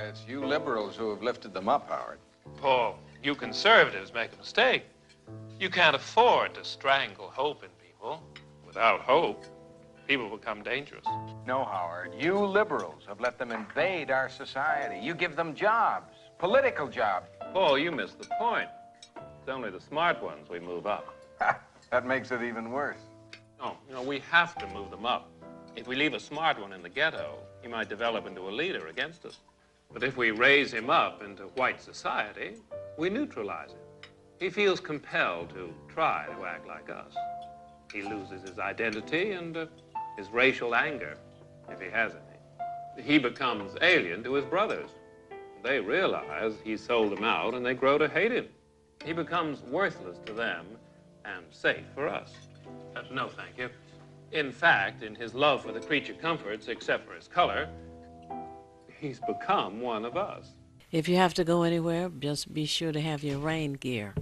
It's you liberals who have lifted them up, Howard. Paul, you conservatives make a mistake. You can't afford to strangle hope in people. Without hope, people become dangerous. No, Howard. You liberals have let them invade our society. You give them jobs, political jobs. Paul, you missed the point. It's only the smart ones we move up. That makes it even worse. No, we have to move them up. If we leave a smart one in the ghetto, he might develop into a leader against us. But if we raise him up into white society, we neutralize him. He feels compelled to try to act like us. He loses his identity and his racial anger, if he has any. He becomes alien to his brothers. They realize he sold them out, and they grow to hate him. He becomes worthless to them and safe for us. No, thank you. In fact, in his love for the creature comforts, except for his color, he's become one of us. If you have to go anywhere, just be sure to have your rain gear.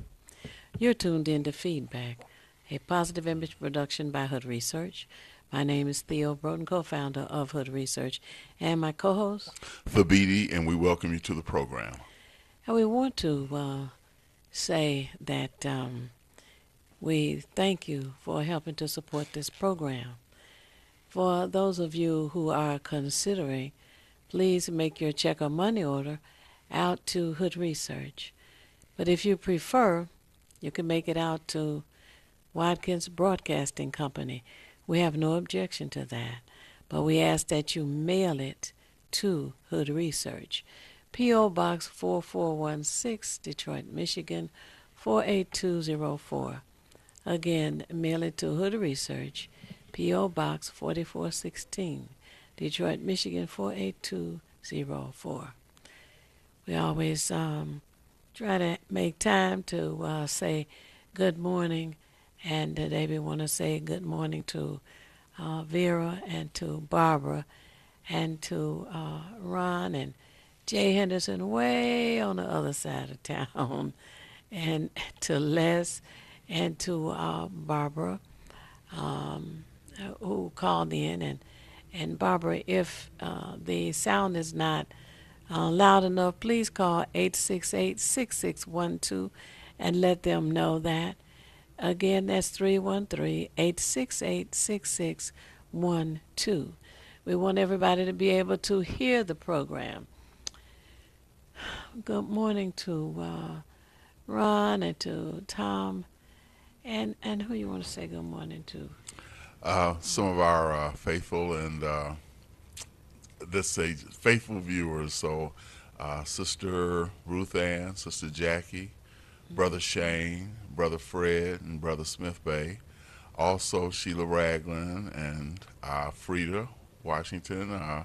You're tuned in to Feedback, a positive image production by Hood Research. My name is Theo Broughton, co-founder of Hood Research, and my co-host, Thabiti, and we welcome you to the program. And we want to say that we thank you for helping to support this program. For those of you who are considering, please make your check or money order out to Hood Research. But if you prefer, you can make it out to Watkins Broadcasting Company. We have no objection to that, but we ask that you mail it to Hood Research. P.O. Box 4416, Detroit, Michigan, 48204. Again, mail it to Hood Research, P.O. Box 4416, Detroit, Michigan, 48204. We always try to make time to say good morning, and today we want to say good morning to Vera and to Barbara and to Ron and Jay Henderson way on the other side of town, and to Les and to Barbara who called in. And Barbara, if the sound is not loud enough, please call 868-6612 and let them know that. Again, that's 313-868-6612. We want everybody to be able to hear the program. Good morning to Ron and to Tom. And who you want to say good morning to? Some of our faithful and let's say faithful viewers. So, Sister Ruth Ann, Sister Jackie, Brother Shane, Brother Fred, and Brother Smith Bay. Also, Sheila Ragland and Frida Washington.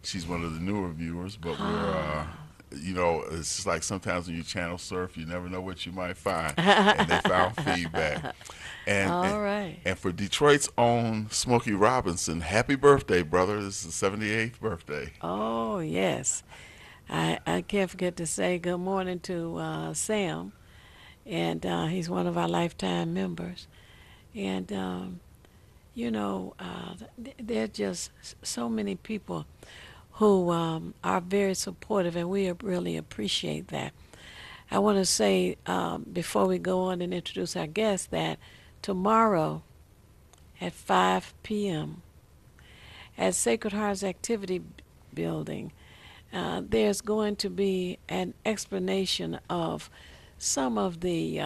She's one of the newer viewers, but we're. It's just like sometimes when you channel surf, you never know what you might find. And they found feedback. And for Detroit's own Smokey Robinson, happy birthday, brother. This is the 78th birthday. Oh, yes. I can't forget to say good morning to Sam. And he's one of our lifetime members. And, there are just so many people who are very supportive, and we really appreciate that. I want to say, before we go on and introduce our guest, that tomorrow at 5 p.m. at Sacred Hearts Activity Building, there's going to be an explanation of some of the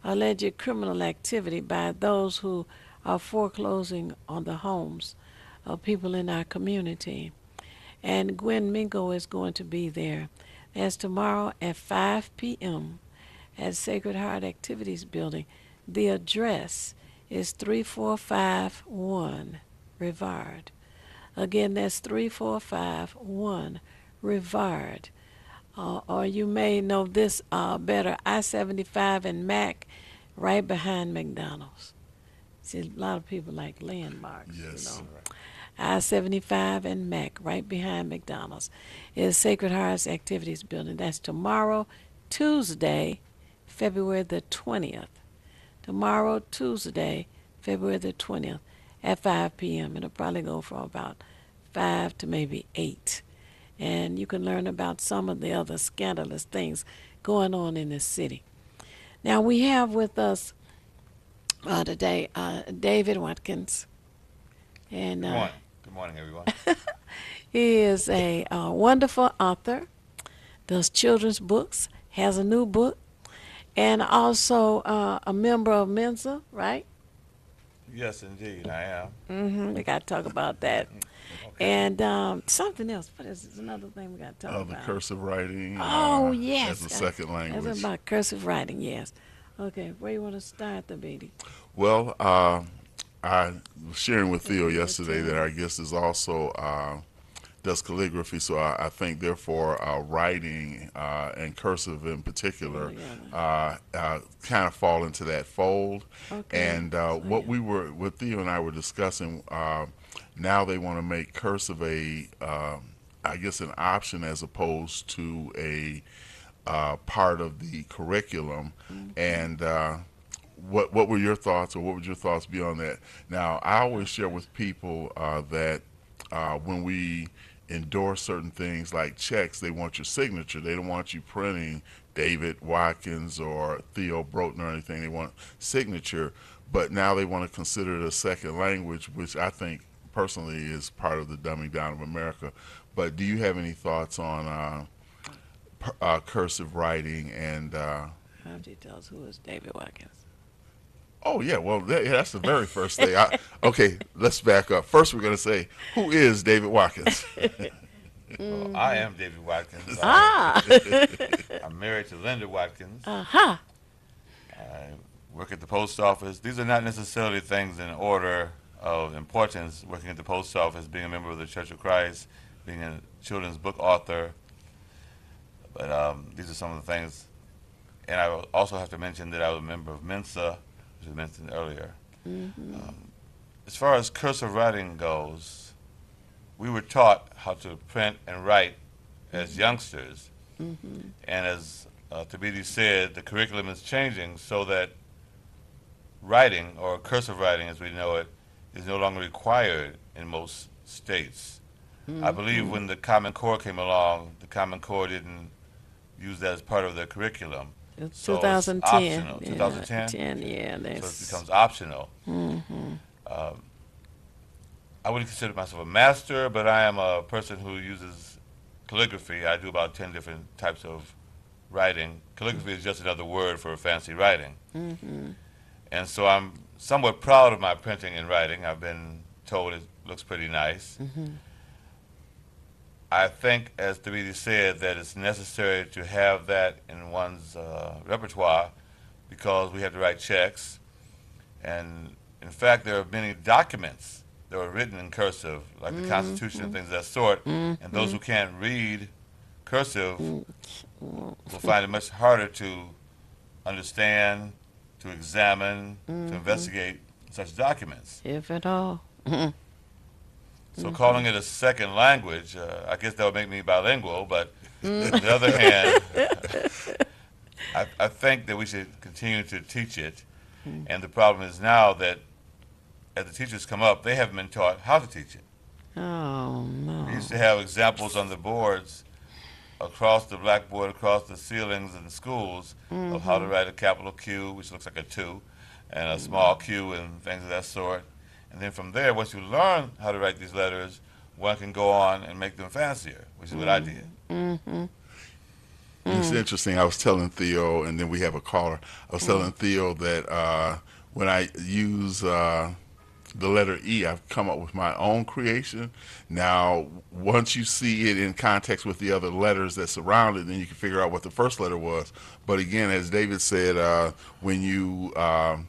alleged criminal activity by those who are foreclosing on the homes of people in our community. And Gwen Minko is going to be there. That's tomorrow at 5 p.m. at Sacred Heart Activities Building. The address is 3451 Rivard. Again, that's 3451 Rivard. Or you may know this better, I-75 and Mac, right behind McDonald's. See, a lot of people like landmarks. Yes. I-75 and Mac, right behind McDonald's, is Sacred Hearts Activities Building. That's tomorrow, Tuesday, February the 20th. Tomorrow, Tuesday, February the 20th, at 5 p.m. It'll probably go from about 5 to maybe 8. and you can learn about some of the other scandalous things going on in the city. Now, we have with us today David Watkins. And Good morning. Good morning, everyone. he is a wonderful author, does children's books, has a new book, and also a member of Mensa, right? Yes, indeed, I am. We got to talk about that. Okay. And something else. What is this? Another thing we got to talk The about? cursive writing. Oh, yes. As a second language. That's about cursive writing, yes. Okay, where you want to start, the BD? Well, I was sharing with Theo yesterday that our guest is also does calligraphy, so I think therefore writing and cursive in particular kind of fall into that fold. Okay. And what Theo and I were discussing, now they want to make cursive I guess an option as opposed to a part of the curriculum. And what were your thoughts, or what would your thoughts be on that? Now, I always share with people that when we endorse certain things like checks, they want your signature. They don't want you printing David Watkins or Theo Broughton or anything. They want signature. But now they want to consider it a second language, which I think personally is part of the dumbing down of America. But do you have any thoughts on cursive writing and How would you tell us who is David Watkins? Oh, yeah, well, that's the very first thing. Okay, let's back up. First, we're going to say, who is David Watkins? Well, I am David Watkins. I'm married to Linda Watkins. Uh-huh. I work at the post office. These are not necessarily things in order of importance. Working at the post office, being a member of the Church of Christ, being a children's book author. But these are some of the things. And I will also have to mention that I was a member of Mensa, which was mentioned earlier. As far as cursive writing goes, we were taught how to print and write as youngsters. And as Thabiti said, the curriculum is changing so that writing, or cursive writing as we know it, is no longer required in most states. I believe when the Common Core came along, the Common Core didn't use that as part of their curriculum. It's So 2010. it's optional. 2010? 10, yeah. So That's, it becomes optional. I wouldn't consider myself a master, but I am a person who uses calligraphy. I do about 10 different types of writing. Calligraphy is just another word for fancy writing. And so I'm somewhat proud of my printing and writing. I've been told it looks pretty nice. I think, as Thabiti said, that it's necessary to have that in one's repertoire because we have to write checks. And in fact, there are many documents that were written in cursive, like the Constitution and things of that sort. And those who can't read cursive will find it much harder to understand, to examine, to investigate such documents. if at all. So calling it a second language, I guess that would make me bilingual, but on the other hand, I think that we should continue to teach it. And the problem is now that as the teachers come up, they haven't been taught how to teach it. Oh, no. We used to have examples on the boards across the blackboard, across the ceilings in the schools of how to write a capital Q, which looks like a 2, and a small q and things of that sort. And then from there, once you learn how to write these letters, one can go on and make them fancier, which is what I did. It's interesting. I was telling Theo, and then we have a caller. I was telling Theo that when I use the letter E, I've come up with my own creation. Now, once you see it in context with the other letters that surround it, then you can figure out what the first letter was. But again, as David said, when you can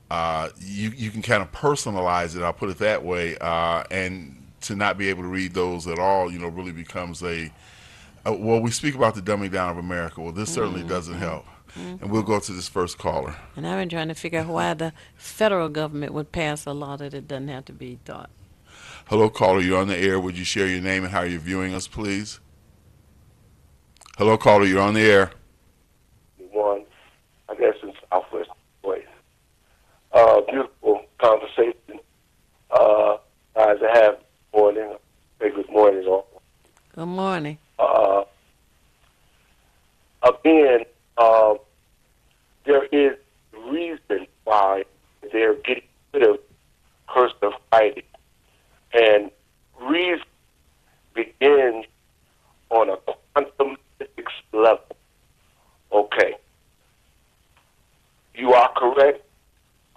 kind of personalize it, I'll put it that way, and to not be able to read those at all, really becomes well, we speak about the dumbing down of America. Well, this certainly doesn't help. And we'll go to this first caller. And I've been trying to figure out why the federal government would pass a law that it doesn't have to be taught. Hello, caller. You're on the air. Would you share your name and how you're viewing us, please? Hello, caller. You're on the air. One, I guess it's Southwest Voice. Beautiful conversation. Guys, I have morning. Say good morning all. Good morning. Again, there is reason why they're getting rid of cursive writing. And reason begins on a quantum physics level. Okay. You are correct.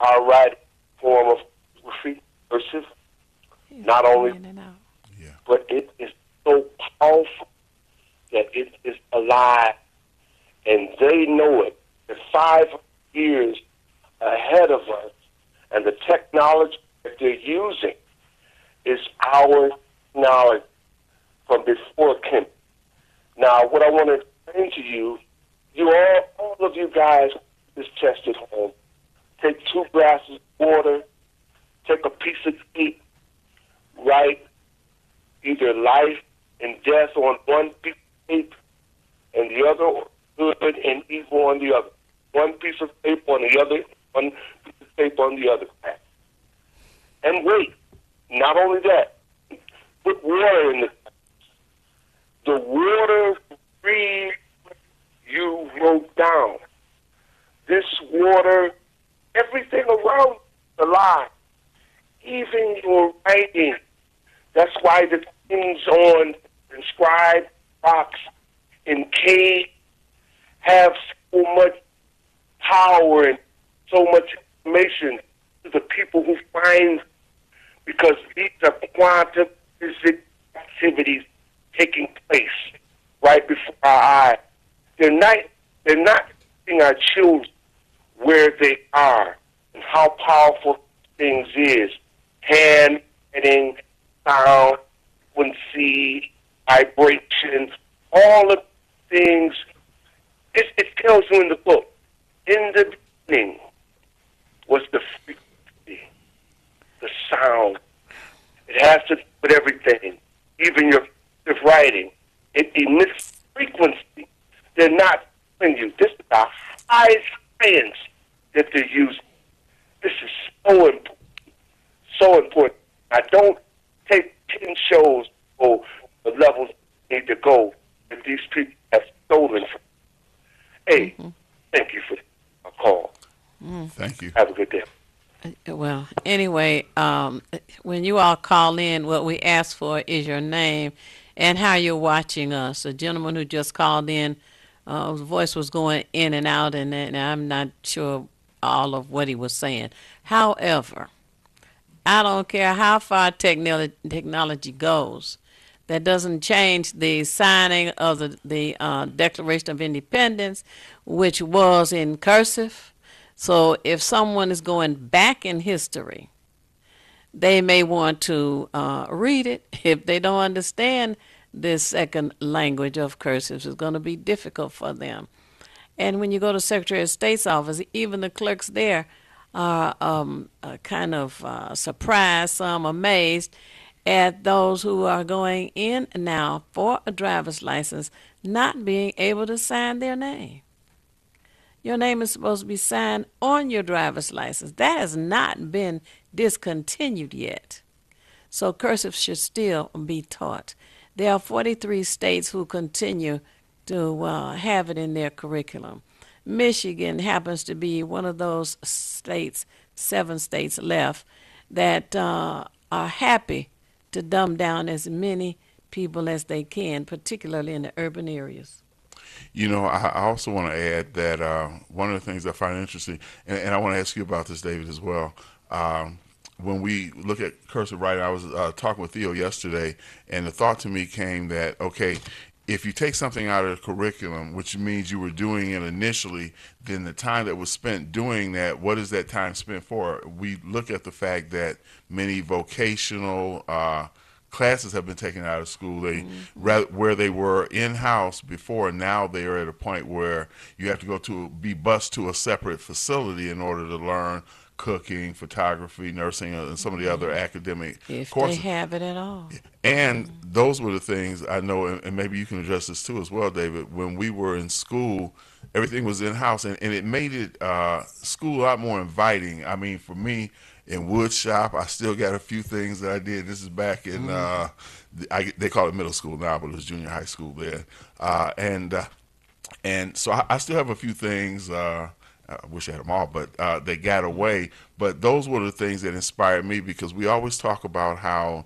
Our writing form of calligraphy, cursive, not only, In and out. but it is so powerful that it is alive, and they know it. They're 5 years ahead of us, and the technology that they're using is our knowledge from before Kim. Now, what I want to explain to you, all of you guys, this test at home, take 2 glasses of water, take a piece of tape, write either life and death on one piece of tape, and the other, or good and evil on the other. One piece of tape on the other, one piece of tape on the other. And wait, not only that, put water in the water reads you wrote down. This water, everything around is alive, even your writing. That's why the things on inscribed rocks in caves have so much power and so much information to the people who find, because these are quantum physics activities taking place right before our eyes. They're not teaching our children where they are and how powerful things is. Handwriting, sound, frequency, vibration, all of things. It tells you in the book. In the beginning was the frequency, the sound. It has to do with everything, even your writing. It emits frequency. They're not telling you. This is a high science that they're using. This is so important. So important. I don't take 10 shows for the levels they need to go that these people have stolen from. Hey, thank you for the call. Thank you. Have a good day. Well, anyway, when you all call in, what we ask for is your name and how you're watching us. A gentleman who just called in, his voice was going in and out, and I'm not sure all of what he was saying. However, I don't care how far technology goes. That doesn't change the signing of the Declaration of Independence, which was in cursive. So if someone is going back in history, they may want to read it. If they don't understand this second language of cursive, it's going to be difficult for them. And when you go to Secretary of State's office, even the clerks there are kind of surprised, some amazed at those who are going in now for a driver's license not being able to sign their name. Your name is supposed to be signed on your driver's license. That has not been discontinued yet. So cursive should still be taught. There are 43 states who continue to have it in their curriculum. Michigan happens to be one of those states, 7 states left, that are happy to dumb down as many people as they can, particularly in the urban areas. You know, I also want to add that one of the things I find interesting, and I want to ask you about this, David, as well. When we look at cursive writing, I was talking with Theo yesterday, and the thought to me came that, okay, if you take something out of the curriculum, which means you were doing it initially, then the time that was spent doing that, what is that time spent for? We look at the fact that many vocational classes have been taken out of school. They where they were in-house before, now they are at a point where you have to be bused to a separate facility in order to learn cooking, photography, nursing, and some of the other academic If courses. they have it at all. And those were the things I know, and maybe you can address this too as well, David. When we were in school, everything was in house, and it made it school a lot more inviting. I mean, for me, in wood shop, I still got a few things that I did. This is back in they call it middle school now, but it was junior high school then, and so I still have a few things. I wish I had them all, but they got away. But those were the things that inspired me, because we always talk about how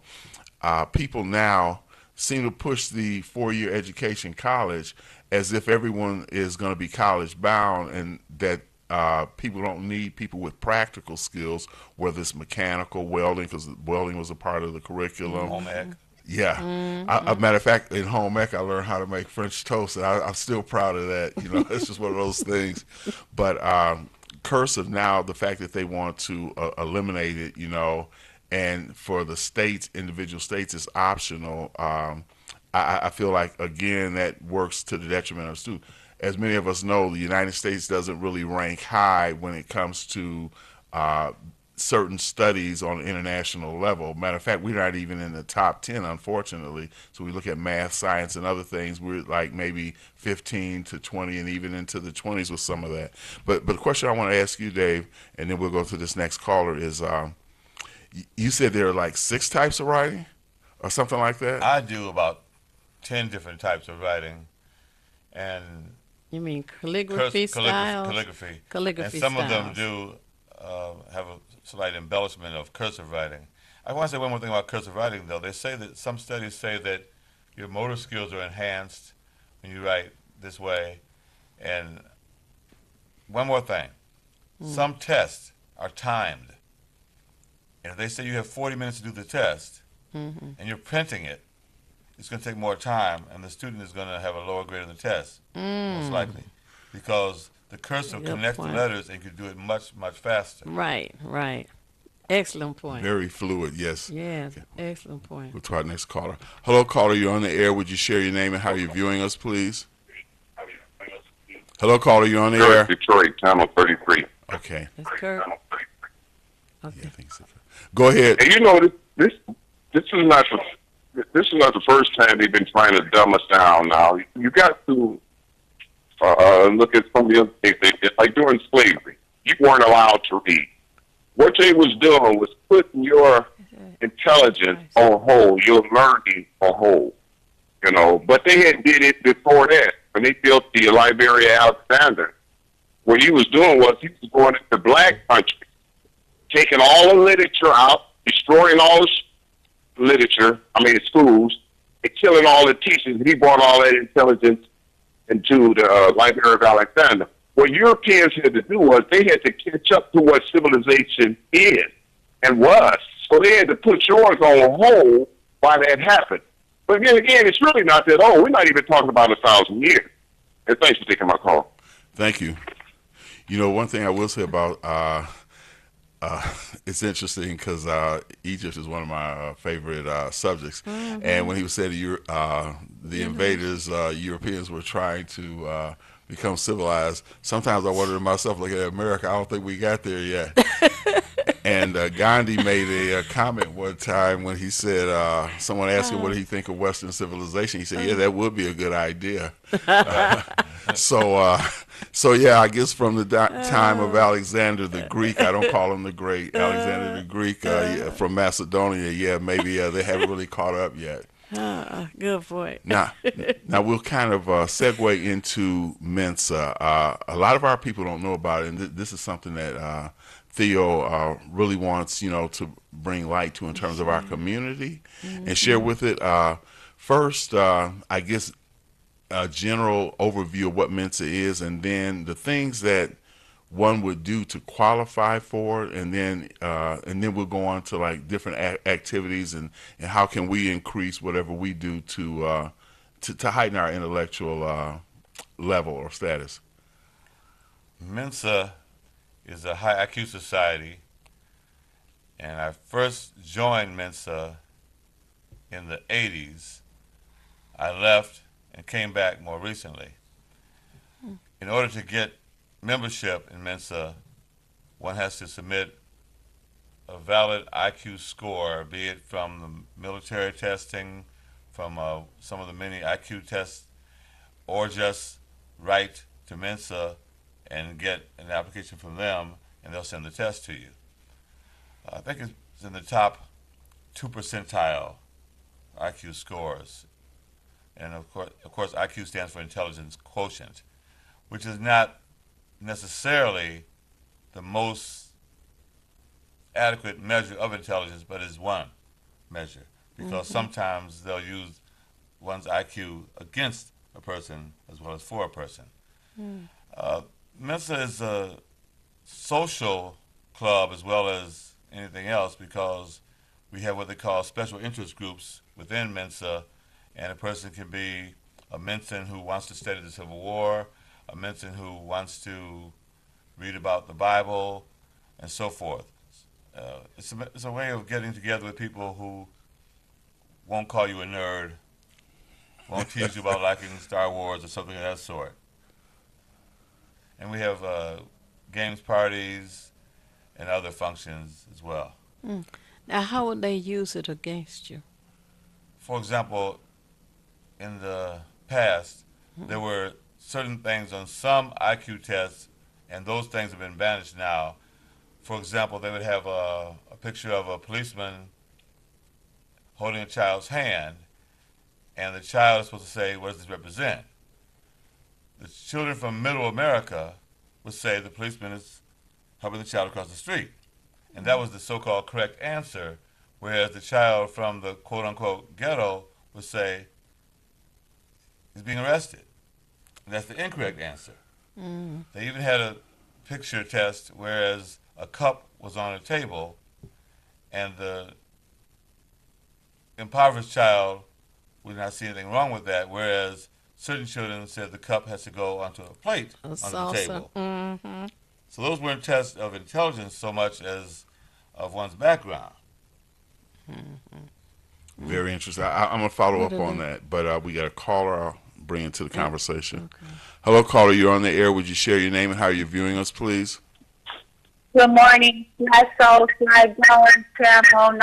people now seem to push the 4-year education, college, as if everyone is going to be college bound, and that people don't need people with practical skills, whether it's mechanical, welding, because welding was a part of the curriculum. Home ec. Yeah. A matter of fact, in home ec, I learned how to make French toast, and I'm still proud of that. You know, it's just one of those things. But cursive now, the fact that they want to eliminate it, you know, and for the states, individual states, it's optional. I feel like, again, that works to the detriment of students. As many of us know, the United States doesn't really rank high when it comes to certain studies on an international level. Matter of fact, we're not even in the top 10, unfortunately. So we look at math, science, and other things. We're like maybe 15 to 20, and even into the 20s with some of that. But the question I want to ask you, Dave, and then we'll go to this next caller, is you said there are like 6 types of writing or something like that? I do about 10 different types of writing, and You mean calligraphy styles? Calligraphy. And some of them do have a slight embellishment of cursive writing. I want to say one more thing about cursive writing, though. They say that some studies say that your motor skills are enhanced when you write this way. And one more thing. Some tests are timed. And if they say you have 40 minutes to do the test, and you're printing it, it's going to take more time, and the student is going to have a lower grade on the test, most likely, because the cursive connects the letters, and you can do it much, much faster. Right. Excellent point. Very fluid, yes. Yes, excellent point. We'll to our next caller. Hello, caller, you're on the air. Would you share your name and how you're viewing us, please? Hello, caller, you're on the air. Detroit, channel 33. Okay. That's Kirk. Yeah, I think so. Go ahead. And you know, this is not the first time they've been trying to dumb us down. Now you got to look at some of the other things they did. Like during slavery, you weren't allowed to read. What they was doing was putting your intelligence on hold, your learning on hold. You know, but they had did it before that when they built the Library of Alexander. What he was doing was he was going into black country, taking all the literature out, destroying all the schools, and killing all the teachers. He brought all that intelligence into the Library of Alexander. What Europeans had to do was they had to catch up to what civilization is and was. So they had to put yours on hold while that happened. But then again, it's really not that old. We're not even talking about 1,000 years. And thanks for taking my call. Thank you. You know, one thing I will say about it's interesting because Egypt is one of my favorite subjects. And when he said the invaders, Europeans were trying to become civilized, sometimes I wonder to myself, looking at America, I don't think we got there yet. And Gandhi made a comment one time when he said, someone asked him what did he think of Western civilization. He said, yeah, that would be a good idea. So yeah, I guess from the time of Alexander the Greek, I don't call him the Great, Alexander the Greek from Macedonia, yeah, maybe they haven't really caught up yet. Good point. Now we'll kind of segue into Mensa. A lot of our people don't know about it, and this is something that Theo really wants, to bring light to in terms of our community and share with it. First, I guess a general overview of what Mensa is, and then the things that one would do to qualify for it, and then we'll go on to like different activities and how can we increase whatever we do to heighten our intellectual level or status. Mensa is a high IQ society, and I first joined Mensa in the 80s. I left and came back more recently. In order to get membership in Mensa, one has to submit a valid IQ score, be it from the military testing, from some of the many IQ tests, or just write to Mensa and get an application from them, and they'll send the test to you. I think it's in the top 2 percentile IQ scores. And of course, IQ stands for intelligence quotient, which is not necessarily the most adequate measure of intelligence, but is one measure, because sometimes they'll use one's IQ against a person as well as for a person. Mensa is a social club as well as anything else, because we have what they call special interest groups within Mensa, and a person can be a Mensan who wants to study the Civil War, a Mensan who wants to read about the Bible, and so forth. It's a way of getting together with people who won't call you a nerd, won't tease you about liking Star Wars or something of that sort. And we have games parties and other functions as well. Now, how would they use it against you? For example, in the past, there were certain things on some IQ tests, and those things have been banished now. For example, they would have a picture of a policeman holding a child's hand, and the child is supposed to say, what does this represent? The children from Middle America would say the policeman is helping the child across the street. And that was the so-called correct answer, whereas the child from the quote-unquote ghetto would say he's being arrested. And that's the incorrect answer. They even had a picture test, whereas a cup was on a table, and the impoverished child would not see anything wrong with that, whereas certain children said the cup has to go onto a plate on the table. So those weren't tests of intelligence so much as of one's background. Very interesting. I'm going to follow up on that, but we got a caller I'll bring into the conversation. Okay. Hello, caller. You're on the air. Would you share your name and how you're viewing us, please? Good morning. My soul slide going Tammo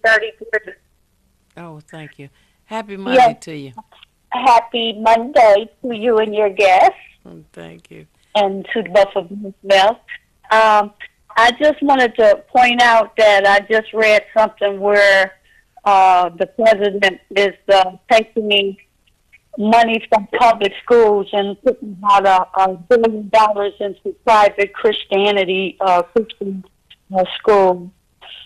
30. Oh, thank you. Happy Monday to you. Happy Monday to you and your guests, Thank you. and to both of you as well. I just wanted to point out that I just read something where the president is taking money from public schools and putting about $1 billion into private Christianity Christian schools.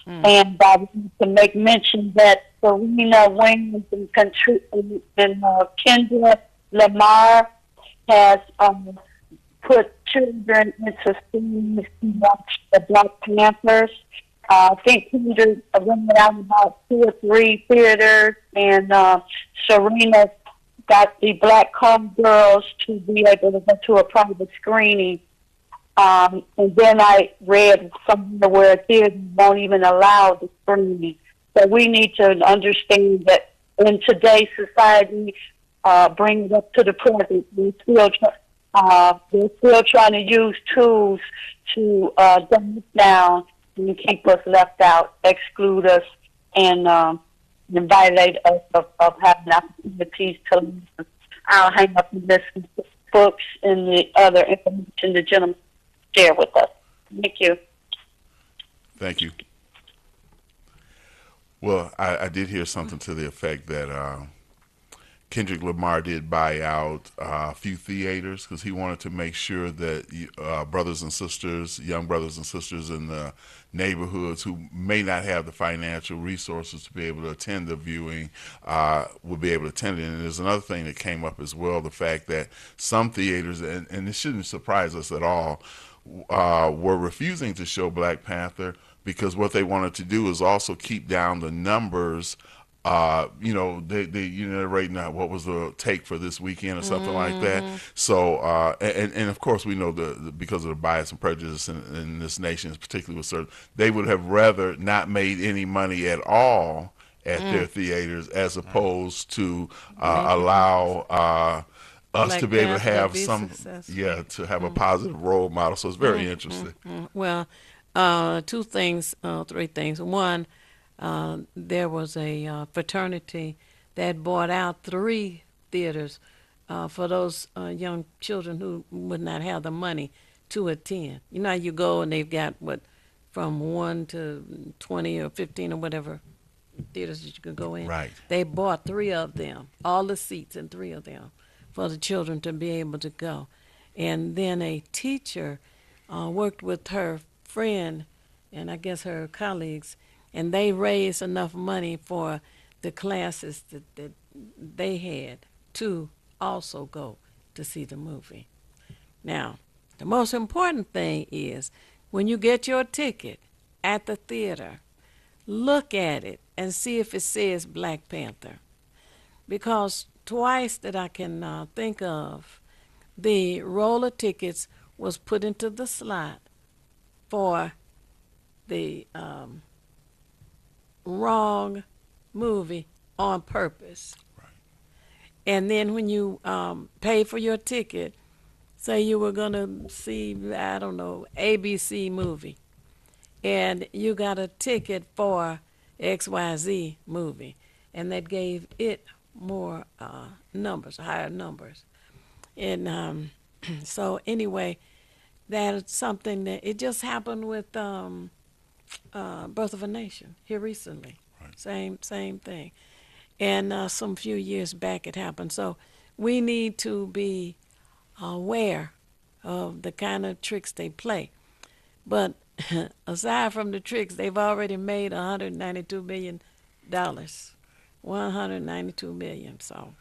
And I want to make mention that Serena Williams and Kendra Lamar has put children into schools to watch the Black Panthers. I think Kendra rented out about 2 or 3 theaters, and Serena got the Black Code girls to be able to go to a private screening. And then I read somewhere where theaters won't even allow the screening. So we need to understand that in today's society, bring it up to the present. They're still trying to use tools to dumb us down and keep us left out, exclude us, and violate us of having opportunities to listen. I'll hang up and listen to books and the other information the gentleman share with us. Thank you. Thank you. Well, I did hear something to the effect that Kendrick Lamar did buy out a few theaters because he wanted to make sure that brothers and sisters, young brothers and sisters in the neighborhoods who may not have the financial resources to be able to attend the viewing would be able to attend it. And there's another thing that came up as well, the fact that some theaters, and it shouldn't surprise us at all, were refusing to show Black Panther because what they wanted to do is also keep down the numbers. They right now what was the take for this weekend or something like that. So and of course we know because of the bias and prejudice in this nation, particularly with certain, they would have rather not made any money at all at their theaters as opposed to allow us Black to be able to Panther have be some successful. to have a positive role model. So it's very interesting. Well, Two things, three things. One, there was a fraternity that bought out 3 theaters for those young children who would not have the money to attend. You know, how you go and they've got from 1 to 20 or 15 or whatever theaters that you could go in. Right. They bought 3 of them, all the seats in 3 of them, for the children to be able to go. And then a teacher worked with her friend and I guess her colleagues, and they raised enough money for the classes that they had to also go to see the movie. Now, the most important thing is when you get your ticket at the theater, look at it and see if it says Black Panther. Because twice that I can think of, the roll of tickets was put into the slot for the wrong movie on purpose. Right. And then when you pay for your ticket, say you were going to see, I don't know, ABC movie, and you got a ticket for XYZ movie, and that gave it more numbers, higher numbers. And so anyway, that is something that it just happened with Birth of a Nation here recently. Right. Same thing. And some few years back it happened. So we need to be aware of the kind of tricks they play. But aside from the tricks, they've already made $192 million. $192 million. So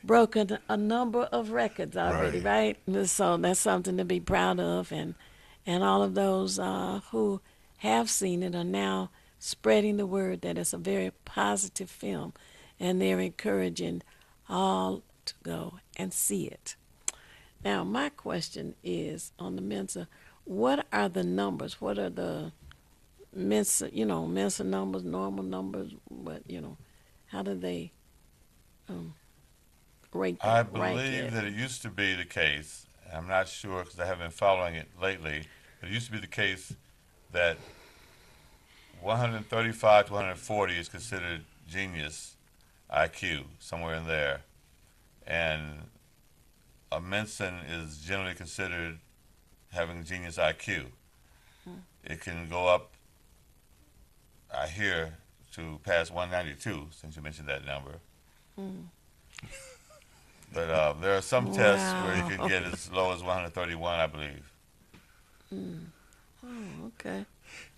broken a number of records already, right? So that's something to be proud of. And all of those who have seen it are now spreading the word that it's a very positive film, and they're encouraging all to go and see it. Now, my question is on the Mensa, what are the numbers? What are the Mensa, Mensa numbers, normal numbers? How do they rate I rank believe it? that it used to be the case, I'm not sure because I haven't been following it lately, but it used to be the case that 135 to 140 is considered genius IQ, somewhere in there. And a Mensa is generally considered having genius IQ. It can go up, I hear, to past 192, since you mentioned that number. But there are some tests where you can get as low as 131, I believe. Oh, okay.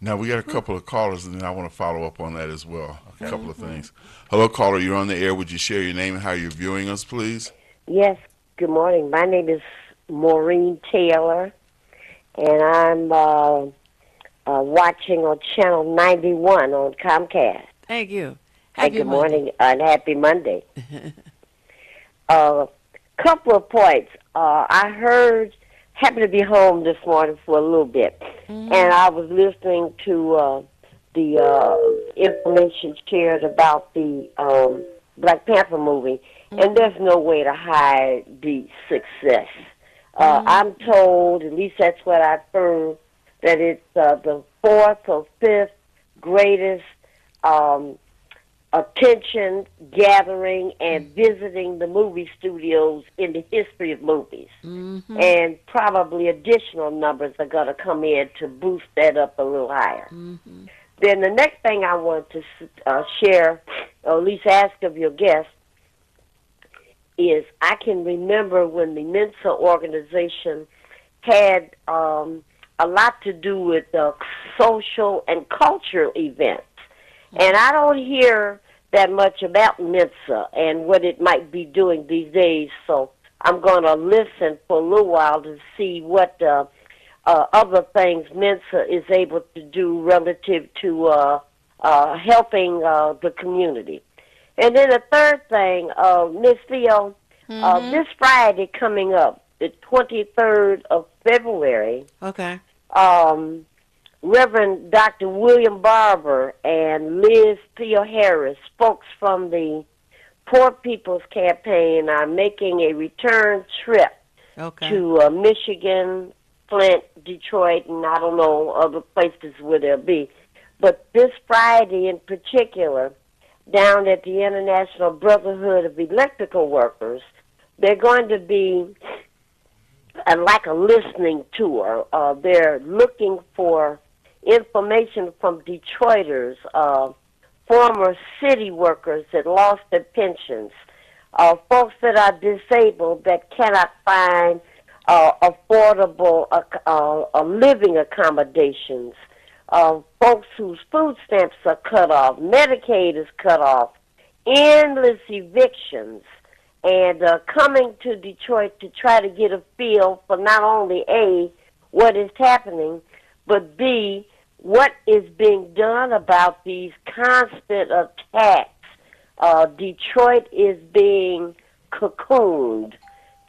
Now, we got a couple of callers, and then I want to follow up on that as well. A couple of things. Hello, caller. You're on the air. Would you share your name and how you're viewing us, please? Yes, good morning. My name is Maureen Taylor, and I'm watching on Channel 91 on Comcast. Thank you. Hey, good morning and happy Monday. Couple of points. I happened to be home this morning for a little bit, and I was listening to the information shared about the Black Panther movie, and there's no way to hide the success. I'm told, at least that's what I've heard, that it's the 4th or 5th greatest attention gathering and visiting the movie studios in the history of movies. And probably additional numbers are going to come in to boost that up a little higher. Then the next thing I want to share, or at least ask of your guest, is I can remember when the Mensa organization had a lot to do with social and cultural events. And I don't hear that much about Mensa and what it might be doing these days, so I'm going to listen for a little while to see what other things Mensa is able to do relative to helping the community. And then the third thing, Miss Theo, this Friday coming up, the 23rd of February, Okay. Reverend Dr. William Barber and Liz Theo-Harris, folks from the Poor People's Campaign, are making a return trip to Michigan Flint, Detroit, and I don't know other places where they'll be. But this Friday in particular, down at the International Brotherhood of Electrical Workers, they're going to be like a listening tour. They're looking for information from Detroiters, former city workers that lost their pensions, folks that are disabled that cannot find affordable living accommodations, folks whose food stamps are cut off, Medicaid is cut off, endless evictions, and coming to Detroit to try to get a feel for not only A, what is happening, but B, what is being done about these constant attacks. Detroit is being cocooned,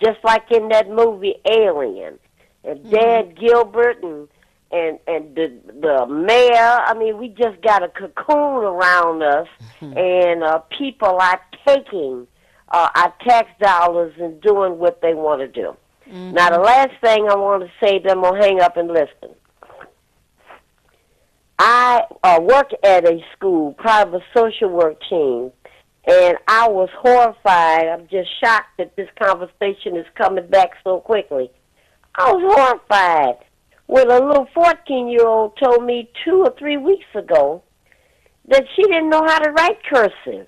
just like in that movie Alien. And Dan Gilbert and the mayor, I mean, we just got a cocoon around us, and people are taking our tax dollars and doing what they want to do. Now, the last thing I want to say, then we'll hang up and listen. I work at a school, part of a social work team, and I was horrified. I'm just shocked that this conversation is coming back so quickly. I was horrified when a little 14-year-old told me 2 or 3 weeks ago that she didn't know how to write cursive.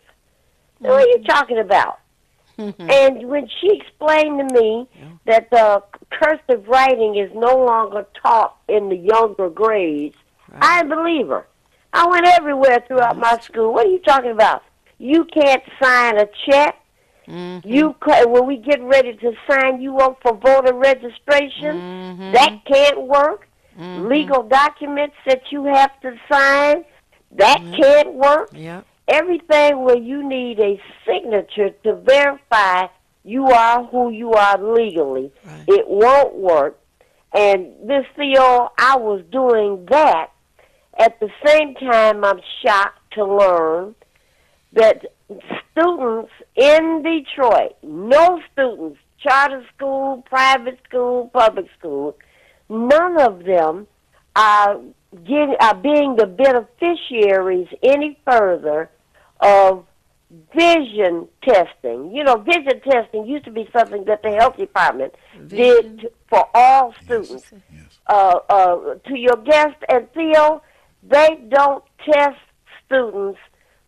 What are you talking about? And when she explained to me that the cursive writing is no longer taught in the younger grades, I believe her. I went everywhere throughout my school. What are you talking about? You can't sign a check. When we get ready to sign you up for voter registration, that can't work. Legal documents that you have to sign, that can't work. Everything where you need a signature to verify you are who you are legally, it won't work. And Miss Theo, I was doing that. At the same time, I'm shocked to learn that students in Detroit, no students, charter school, private school, public school, none of them are being the beneficiaries any further of vision testing. You know, vision testing used to be something that the health department did for all students. To your guest and Theo, they don't test students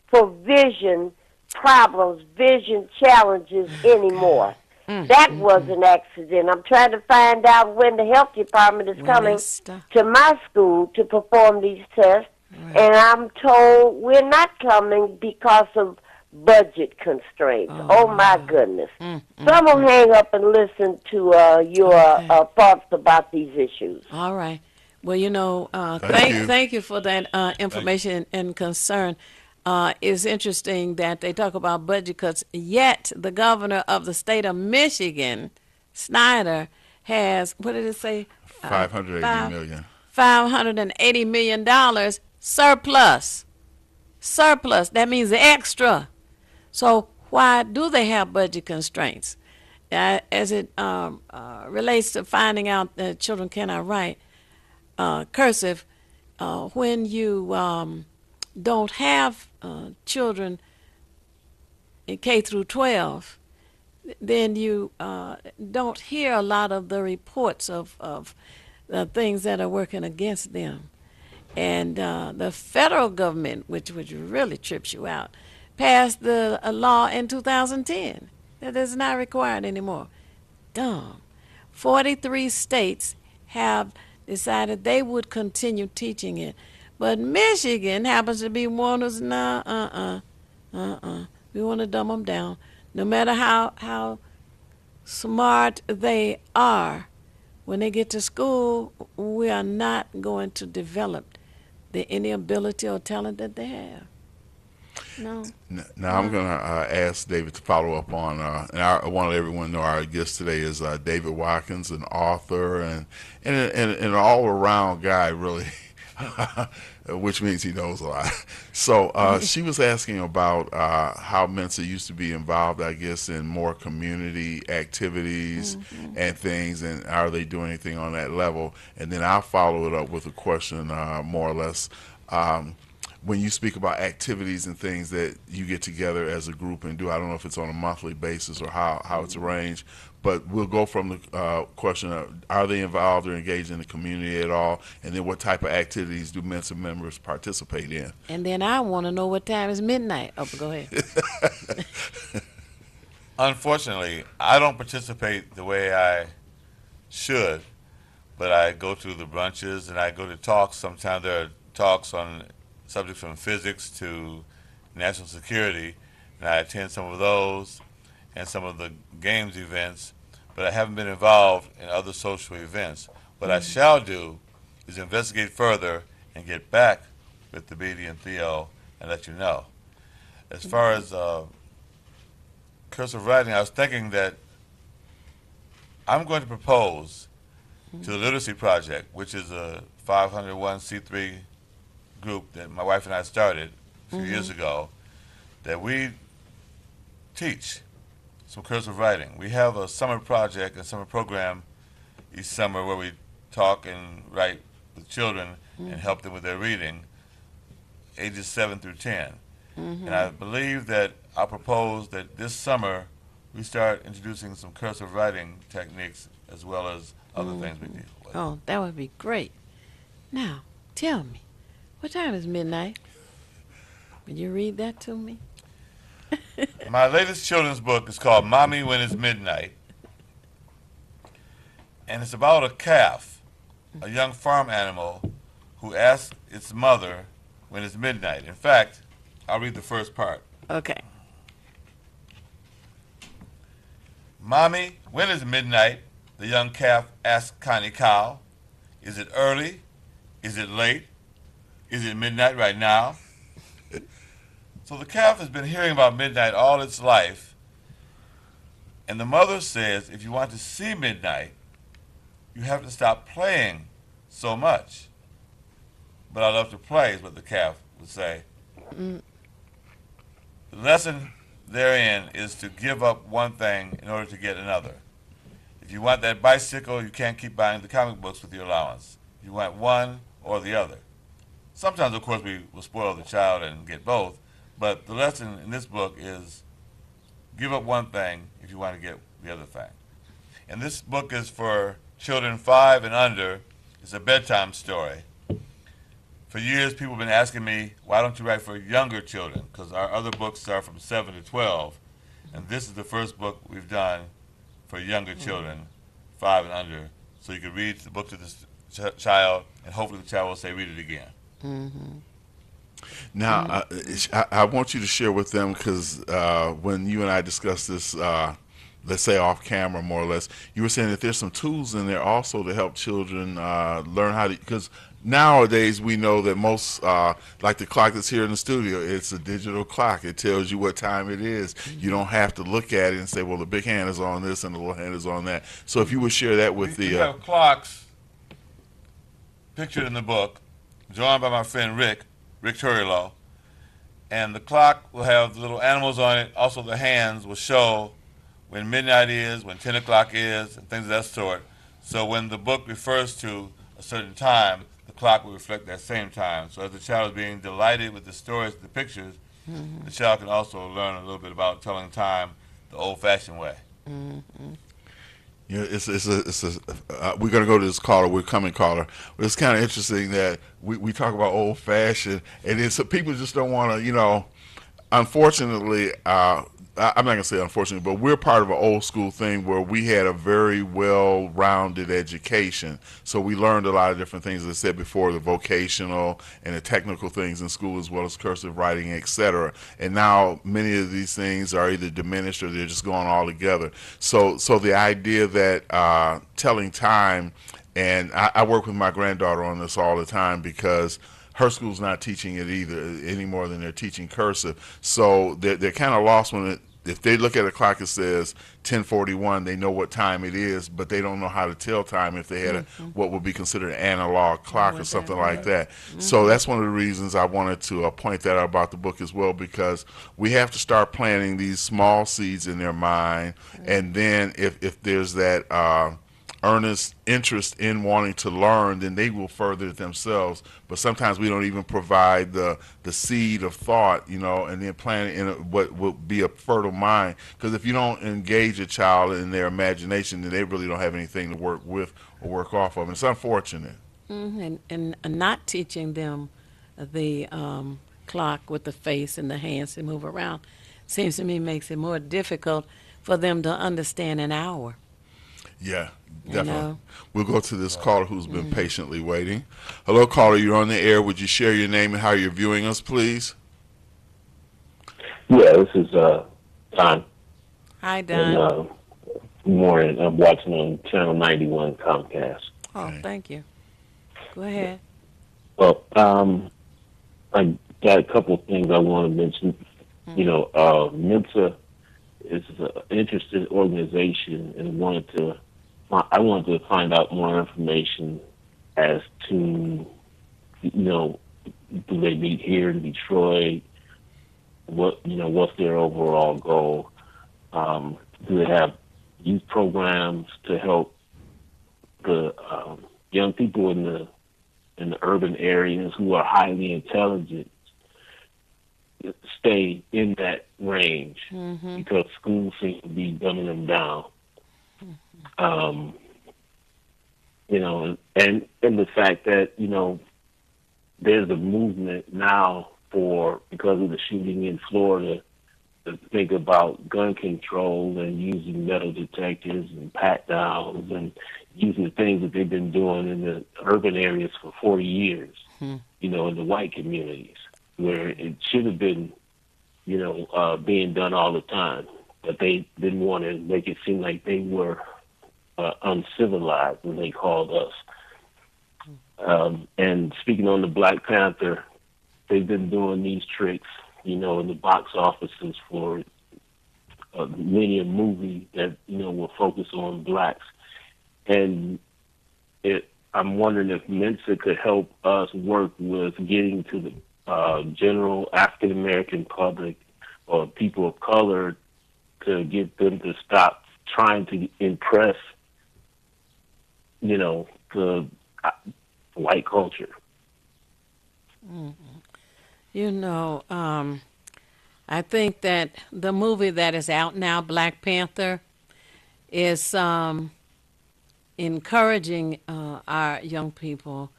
for vision problems, vision challenges anymore. That was an accident. I'm trying to find out when the health department is coming to my school to perform these tests. And I'm told we're not coming because of budget constraints. Oh my goodness. So I'm going to hang up and listen to your thoughts about these issues. All right. Well, you know, thank you for that information and concern. It's interesting that they talk about budget cuts, yet the governor of the state of Michigan, Snyder, has, what did it say? $580 million surplus. Surplus. That means extra. So why do they have budget constraints? As it relates to finding out that children cannot write cursive, when you don't have children in K through 12, then you don't hear a lot of the reports of things that are working against them. And the federal government, which really trips you out, passed a law in 2010 that is not required anymore. Dumb. 43 states have decided they would continue teaching it. But Michigan happens to be one who's we want to dumb them down. No matter how smart they are, when they get to school, we are not going to develop any ability or talent that they have. No. Now I'm going to ask David to follow up on, and I want everyone to know our guest today is David Watkins, an author and an all-around guy, really. which means he knows a lot. So she was asking about how Mensa used to be involved, I guess, in more community activities and things, and are they doing anything on that level? And then I'll follow it up with a question, more or less. When you speak about activities and things that you get together as a group and do, I don't know if it's on a monthly basis or how it's arranged, but we'll go from the question of, are they involved or engaged in the community at all, and then what type of activities do Mensa members participate in? And then I want to know what time is midnight. Oh, go ahead. Unfortunately, I don't participate the way I should, but I go to the brunches and I go to talks. Sometimes there are talks on subjects from physics to national security, and I attend some of those and some of the games events, but I haven't been involved in other social events. What I shall do is investigate further and get back with the BD and Theo and let you know. As far as cursive writing, I was thinking that I'm going to propose to the Literacy Project, which is a 501c3 group that my wife and I started a few years ago, that we teach some cursive writing. We have a summer project, a summer program each summer where we talk and write with children and help them with their reading, ages 7 through 10. And I believe that I'll propose that this summer we start introducing some cursive writing techniques as well as other things we deal with. Oh, that would be great. Now, tell me, what time is midnight? Will you read that to me? My latest children's book is called Mommy When It's Midnight. And it's about a calf, a young farm animal, who asks its mother when it's midnight. In fact, I'll read the first part. Okay. Mommy, when is midnight? The young calf asked Connie Cow. Is it early? Is it late? Is it midnight right now? So the calf has been hearing about midnight all its life, and the mother says if you want to see midnight, you have to stop playing so much. But I love to play, is what the calf would say. The lesson therein is to give up one thing in order to get another. If you want that bicycle, you can't keep buying the comic books with your allowance. You want one or the other. Sometimes, of course, we will spoil the child and get both, but the lesson in this book is give up one thing if you want to get the other thing. And this book is for children 5 and under. It's a bedtime story. For years, people have been asking me, why don't you write for younger children? Because our other books are from 7 to 12, and this is the first book we've done for younger children, 5 and under, so you can read the book to this child, and hopefully the child will say, read it again. Now, I want you to share with them, because when you and I discussed this, let's say off camera more or less, you were saying that there's some tools in there also to help children learn how to, because nowadays we know that most, like the clock that's here in the studio, it's a digital clock. It tells you what time it is. You don't have to look at it and say, well, the big hand is on this and the little hand is on that. So if you would share that with We have clocks pictured in the book, drawn by my friend Rick Turilo, and the clock will have the little animals on it. Also, the hands will show when midnight is, when 10 o'clock is, and things of that sort. So when the book refers to a certain time, the clock will reflect that same time. So as the child is being delighted with the stories, the pictures, the child can also learn a little bit about telling time the old-fashioned way. You know, we're going to go to this caller. We're coming caller. But it's kind of interesting that we talk about old fashioned, and it's people just don't want to. You know, unfortunately, I'm not going to say unfortunately, but we're part of an old school thing where we had a very well-rounded education. So we learned a lot of different things, as I said before, the vocational and the technical things in school, as well as cursive writing, etc. And now many of these things are either diminished or they're just gone altogether. So the idea that telling time, and I work with my granddaughter on this all the time because her school's not teaching it either any more than they're teaching cursive. So they're kind of lost when if they look at a clock that says 10:41, they know what time it is, but they don't know how to tell time if they had what would be considered an analog clock or something like that. So that's one of the reasons I wanted to point that out about the book as well, because we have to start planting these small seeds in their mind, and then if there's that earnest interest in wanting to learn, then they will further it themselves. But sometimes we don't even provide the seed of thought, and then plant it in what will be a fertile mind. Because if you don't engage a child in their imagination, then they really don't have anything to work with or work off of. And it's unfortunate. And not teaching them the clock with the face and the hands to move around seems to me makes it more difficult for them to understand an hour. Yeah, definitely. We'll go to this caller who's been patiently waiting. Hello, caller. You're on the air. Would you share your name and how you're viewing us, please? Yeah, this is Don. Hi, Don. And, good morning. I'm watching on Channel 91 Comcast. Oh, thank you. Go ahead. Well, I got a couple of things I want to mention. MINSA is an interesting organization, and I wanted to find out more information as to, do they meet here in Detroit? What's their overall goal? Do they have youth programs to help the young people in the urban areas who are highly intelligent stay in that range, because schools seem to be dumbing them down. And the fact that, there's a movement now because of the shooting in Florida, to think about gun control and using metal detectors and pat downs and using the things that they've been doing in the urban areas for 40 years, in the white communities, where it should have been, being done all the time. But they didn't want to make it seem like they were uncivilized, when they called us. And speaking on the Black Panther, they've been doing these tricks, in the box offices for many a movie that, will focus on blacks. And I'm wondering if Mensa could help us work with getting to the general African-American public or people of color, to get them to stop trying to impress, the white culture. I think that the movie that is out now, Black Panther, is encouraging our young people.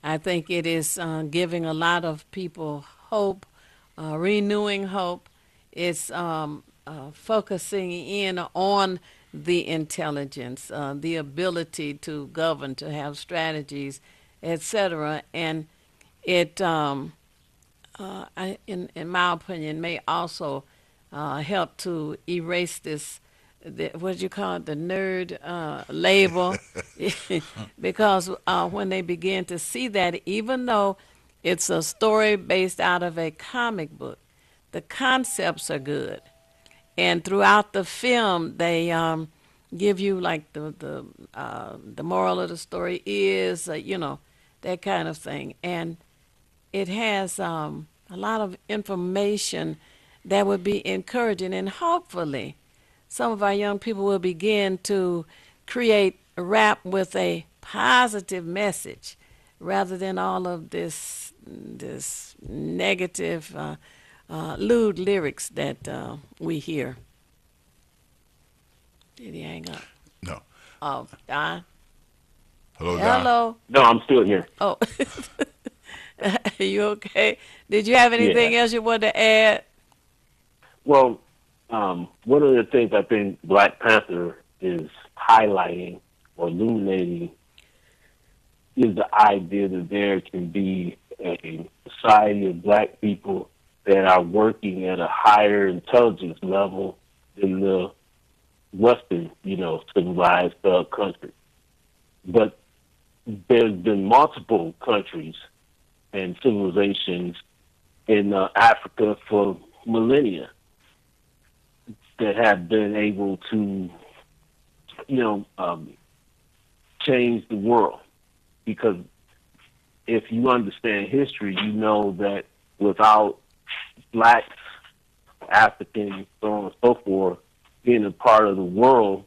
I think it is giving a lot of people hope, renewing hope. It's focusing in on the intelligence, the ability to govern, to have strategies, etc. And it, in my opinion, may also help to erase this, what do you call it, the nerd label, because when they begin to see that, even though it's a story based out of a comic book, the concepts are good. And throughout the film, they give you like the moral of the story is, that kind of thing. And it has a lot of information that would be encouraging, and hopefully some of our young people will begin to create rap with a positive message rather than all of this negative lewd lyrics that we hear. Did he hang up? No. Oh, Don? Hello, Don. Hello. No, I'm still here. Oh, are you okay? Did you have anything else you wanted to add? Well, one of the things I think Black Panther is highlighting or illuminating is the idea that there can be a society of black people that are working at a higher intelligence level than the Western, civilized country. But there's been multiple countries and civilizations in Africa for millennia. that have been able to, change the world. Because if you understand history, you know that without blacks, Africans, so on and so forth, being a part of the world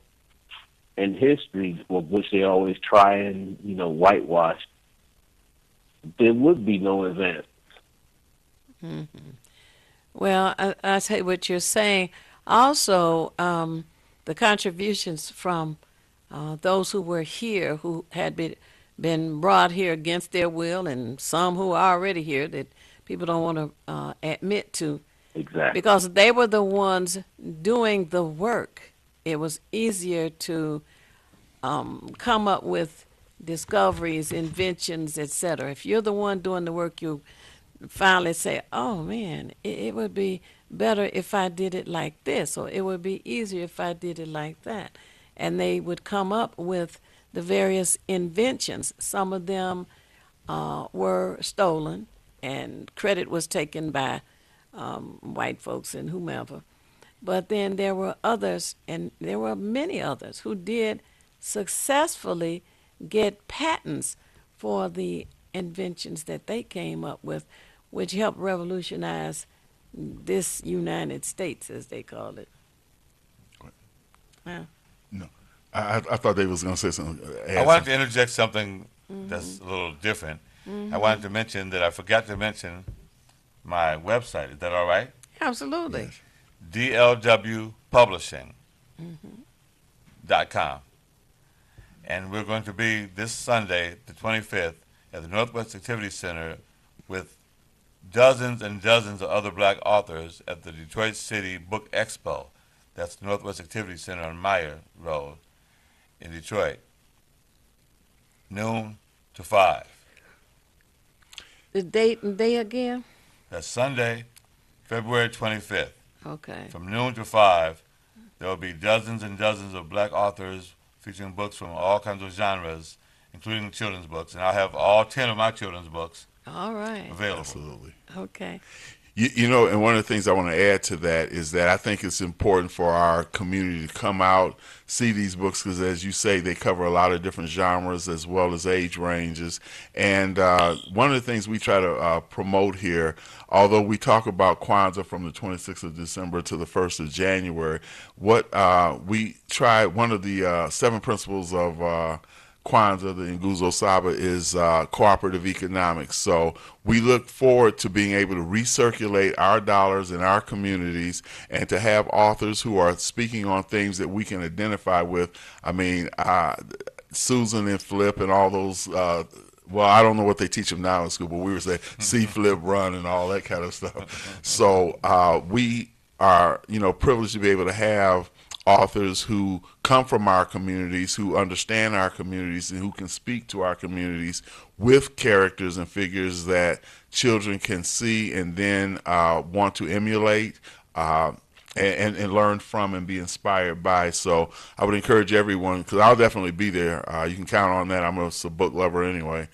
and history, of which they always try and, whitewash, there would be no advance. Mm-hmm. Well, I say what you're saying. Also, the contributions from those who were here, who had been brought here against their will, and some who are already here that people don't want to admit to. Exactly. Because they were the ones doing the work. It was easier to come up with discoveries, inventions, etc. If you're the one doing the work, you finally say, oh man, it would be better if I did it like this, or it would be easier if I did it like that. And they would come up with the various inventions. Some of them were stolen, and credit was taken by white folks and whomever. But then there were others, and there were many others, who did successfully get patents for the inventions that they came up with, which helped revolutionize this United States, as they call it. Yeah. No, I thought they was going to say something. I wanted to interject something that's a little different. I wanted to mention that I forgot to mention my website. Is that all right? Absolutely. Yes. DLWpublishing.com. And we're going to be this Sunday, the 25th, at the Northwest Activity Center with dozens and dozens of other black authors at the Detroit City Book Expo. That's the Northwest Activity Center on Meyer Road in Detroit. Noon to 5. The date and day again? That's Sunday, February 25th. Okay. From noon to 5, there will be dozens and dozens of black authors featuring books from all kinds of genres, including children's books. And I'll have all 10 of my children's books available. Absolutely. Okay. You know, and one of the things I want to add to that is that I think it's important for our community to come out, see these books, because as you say, they cover a lot of different genres as well as age ranges. And one of the things we try to promote here, although we talk about Kwanzaa from the 26th of December to the 1st of January, what we try, one of the 7 principles of Kwanzaa, the Nguzo Saba, is cooperative economics. So we look forward to being able to recirculate our dollars in our communities and to have authors who are speaking on things that we can identify with. I mean, Susan and Flip and all those, well, I don't know what they teach them now in school, but we would say see, flip, run, and all that kind of stuff. So we are, privileged to be able to have authors who come from our communities, who understand our communities, and who can speak to our communities with characters and figures that children can see and then want to emulate and learn from and be inspired by. So I would encourage everyone, because I'll definitely be there. You can count on that. I'm a book lover anyway.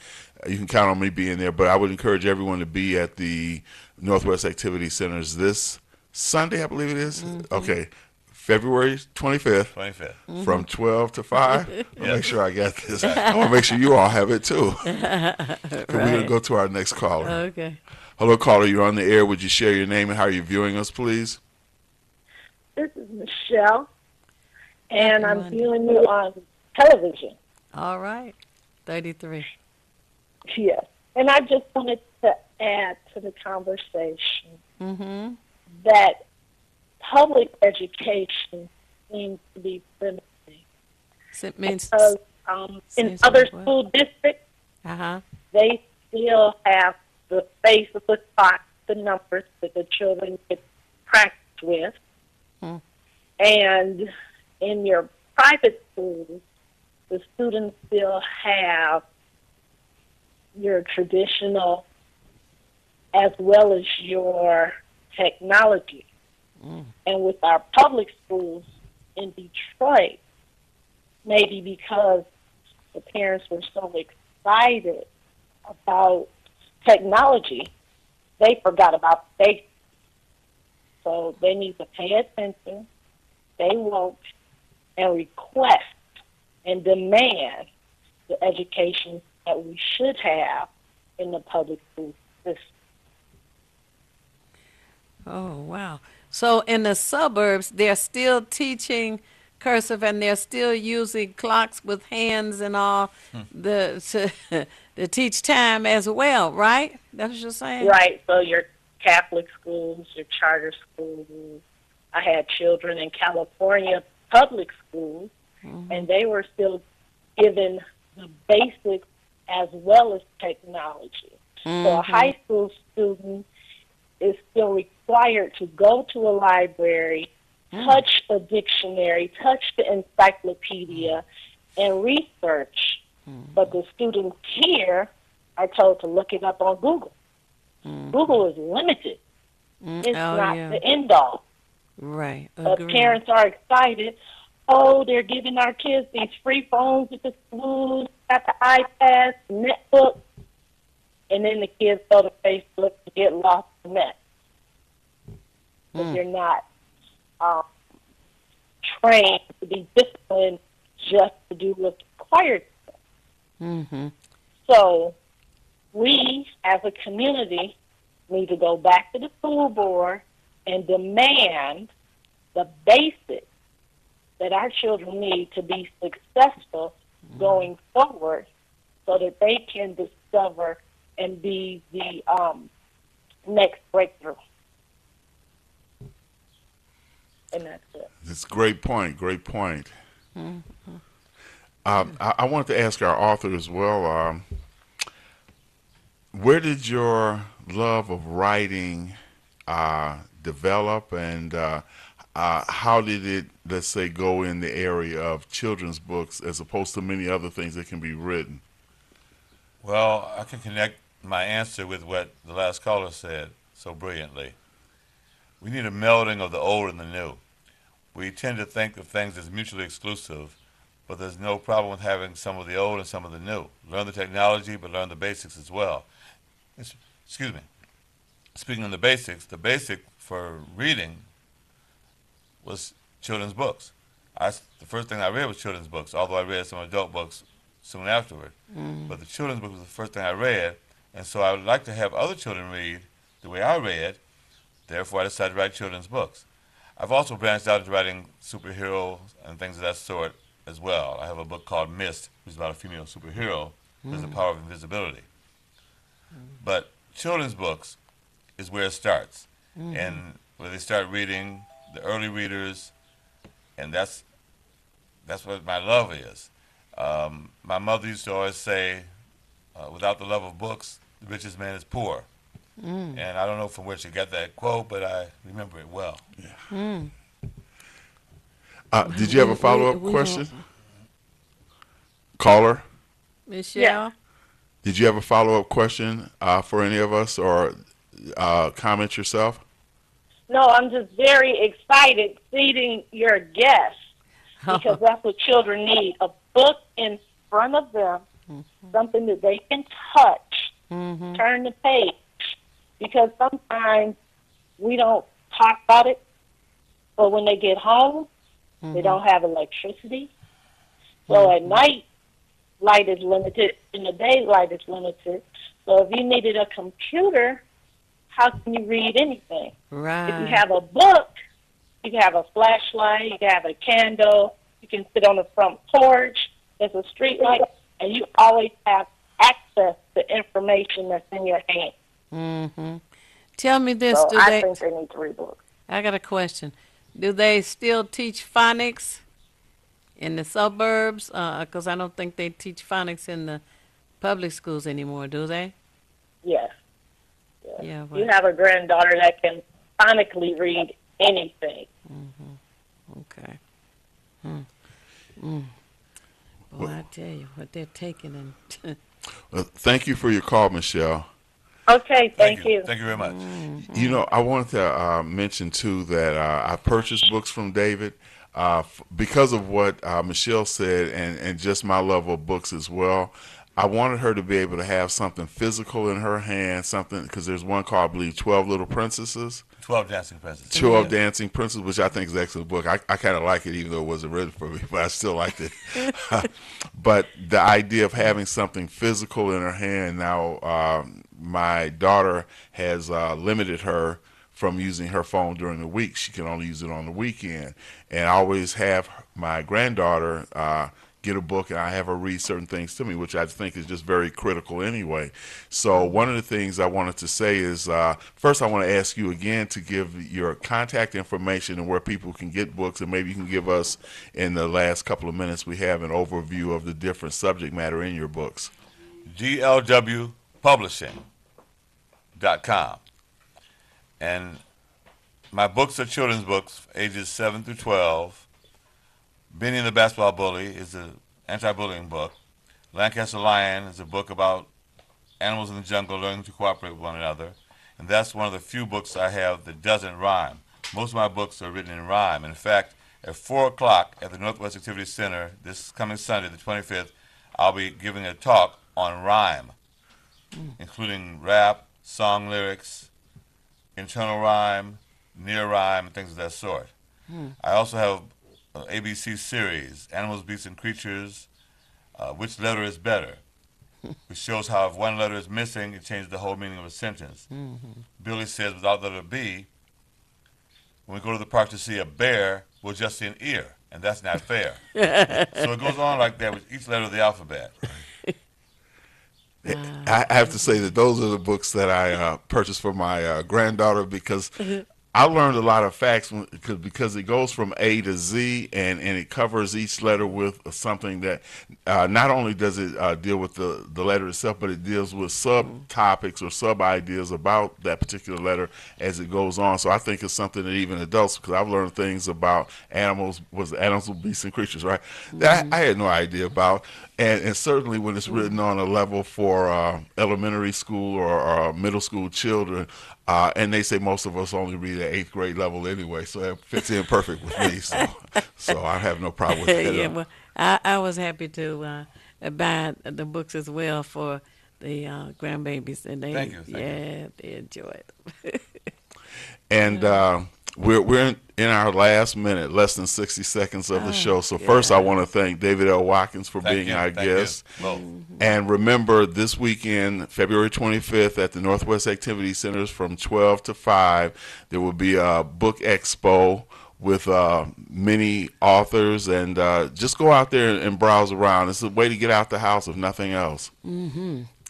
You can count on me being there. But I would encourage everyone to be at the Northwest Activity Centers this Sunday, I believe it is. Mm-hmm. Okay. February 25th, from 12 to 5. I'll make sure I got this. I want to make sure you all have it too. Right. We're going to go to our next caller. Okay. Hello, caller. You're on the air. Would you share your name and how you're viewing us, please? This is Michelle, and I'm viewing you on television. All right. 33. Yes. And I just wanted to add to the conversation that public education seems to be limiting. Because in other school districts, they still have the face of the clock, the numbers that the children get practice with. And in your private schools, the students still have your traditional as well as your technology. And with our public schools in Detroit, maybe because the parents were so excited about technology, they forgot about the basics. So they need to pay attention they want and request and demand the education that we should have in the public school system. Oh, wow. So in the suburbs, they're still teaching cursive and they're still using clocks with hands and all to teach time as well, right? That's what you're saying? Right. So your Catholic schools, your charter schools. I had children in California public schools, and they were still given the basics as well as technology. So a high school student is still required to go to a library, touch a dictionary, touch the encyclopedia, and research. But the students here are told to look it up on Google. Google is limited. It's not the end all. Right. But parents are excited. Oh, they're giving our kids these free phones at the schools, got the iPads, netbooks, and then the kids go to Facebook to get lost in that. But they're not trained to be disciplined just to do what's required. So we, as a community, need to go back to the school board and demand the basics that our children need to be successful going forward so that they can discover and be the next breakthrough. And that's it. It's a great point, great point. I wanted to ask our author as well, where did your love of writing develop, and how did it, let's say, go in the area of children's books as opposed to many other things that can be written? Well, I can connect my answer with what the last caller said so brilliantly. We need a melding of the old and the new. We tend to think of things as mutually exclusive, but there's no problem with having some of the old and some of the new. Learn the technology, but learn the basics as well. Excuse me. Speaking of the basic for reading was children's books. The first thing I read was children's books, although I read some adult books soon afterward. But the children's book was the first thing I read, and so I would like to have other children read the way I read. Therefore, I decided to write children's books. I've also branched out into writing superheroes and things of that sort as well. I have a book called Mist, which is about a female superhero who has the power of invisibility. But children's books is where it starts, and where they start reading, the early readers, and that's what my love is. My mother used to always say, without the love of books, the richest man is poor. And I don't know from where she got that quote, but I remember it well. Yeah. Did you have a follow-up question? Caller? Michelle? Yeah. Did you have a follow-up question for any of us, or comment yourself? No, I'm just very excited seeing your guests because that's what children need, a book in front of them, something that they can touch, turn the page, because sometimes we don't talk about it, but when they get home, they don't have electricity. So at night, light is limited. In the day, light is limited. So if you needed a computer, how can you read anything? Right. If you have a book, you can have a flashlight, you can have a candle, you can sit on the front porch, there's a street light, and you always have access to information that's in your hand. Tell me this. So Do I they, think they need to read books. I got a question. Do they still teach phonics in the suburbs? Because I don't think they teach phonics in the public schools anymore, do they? Yes. Yeah. You have a granddaughter that can phonically read anything. Okay. Boy, I tell you, what they're taking and Well, thank you for your call, Michelle. Okay, thank you. Thank you very much. You know, I wanted to mention, too, that I purchased books from David because of what Michelle said, and just my love of books as well. I wanted her to be able to have something physical in her hand, something, because there's one called, I believe, 12 Little Princesses. 12 Dancing Princesses. 12 Dancing Princesses, which I think is an excellent book. I kind of like it, even though it wasn't written for me, but I still liked it. But the idea of having something physical in her hand, now my daughter has limited her from using her phone during the week. She can only use it on the weekend. And I always have my granddaughter get a book, and I have her read certain things to me, which I think is just very critical anyway. So one of the things I wanted to say is, first I want to ask you again to give your contact information and where people can get books, and maybe you can give us, in the last couple of minutes we have, an overview of the different subject matter in your books. glwpublishing.com. And my books are children's books, ages 7 through 12. Benny and the Basketball Bully is an anti-bullying book. Lancaster Lion is a book about animals in the jungle learning to cooperate with one another. And that's one of the few books I have that doesn't rhyme. Most of my books are written in rhyme. In fact, at 4 o'clock at the Northwest Activity Center this coming Sunday, the 25th, I'll be giving a talk on rhyme, including rap, song lyrics, internal rhyme, near rhyme, and things of that sort. I also have ABC series, Animals, Beasts, and Creatures, Which Letter is Better, which shows how if one letter is missing, it changes the whole meaning of a sentence. Billy says, without letter B, when we go to the park to see a bear, we'll just see an ear, and that's not fair. So it goes on like that with each letter of the alphabet. I have to say that those are the books that I purchased for my granddaughter, because I learned a lot of facts because it goes from A to Z, and it covers each letter with something that not only does it deal with the letter itself, but it deals with subtopics or sub-ideas about that particular letter as it goes on. So I think it's something that even adults, because I've learned things about animals, beasts, and creatures, right? That I had no idea about. And certainly when it's written on a level for elementary school or middle school children, and they say most of us only read at 8th grade level anyway, so it fits in perfect with me. So I have no problem with that. Yeah, well, I was happy to buy the books as well for the grandbabies, and they Thank you. they enjoy it. And we're in our last minute, less than 60 seconds of the show. So first, I want to thank David L. Watkins for being our guest. And remember, this weekend, February 25th, at the Northwest Activity Centers from 12 to 5, there will be a book expo with many authors, and just go out there and browse around. It's a way to get out the house, if nothing else.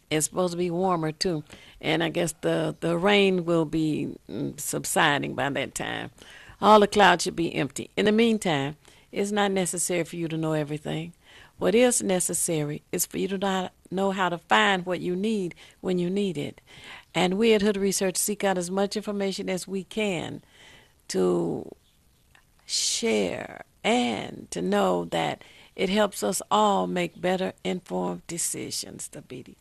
It's supposed to be warmer too, and I guess the rain will be subsiding by that time. All the clouds should be empty. In the meantime, it's not necessary for you to know everything. What is necessary is for you to know how to find what you need when you need it. And we at Hood Research seek out as much information as we can to share and to know that it helps us all make better informed decisions, Thabiti.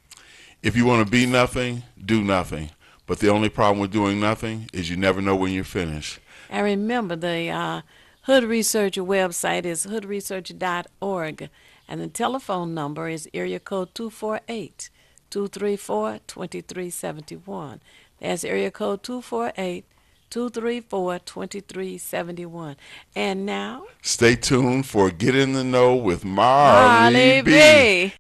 If you want to be nothing, do nothing. But the only problem with doing nothing is you never know when you're finished. And remember, the Hood Research website is hoodresearch.org, and the telephone number is area code 248-234-2371. That's area code 248-234-2371. And now, stay tuned for Get in the Know with Marley B.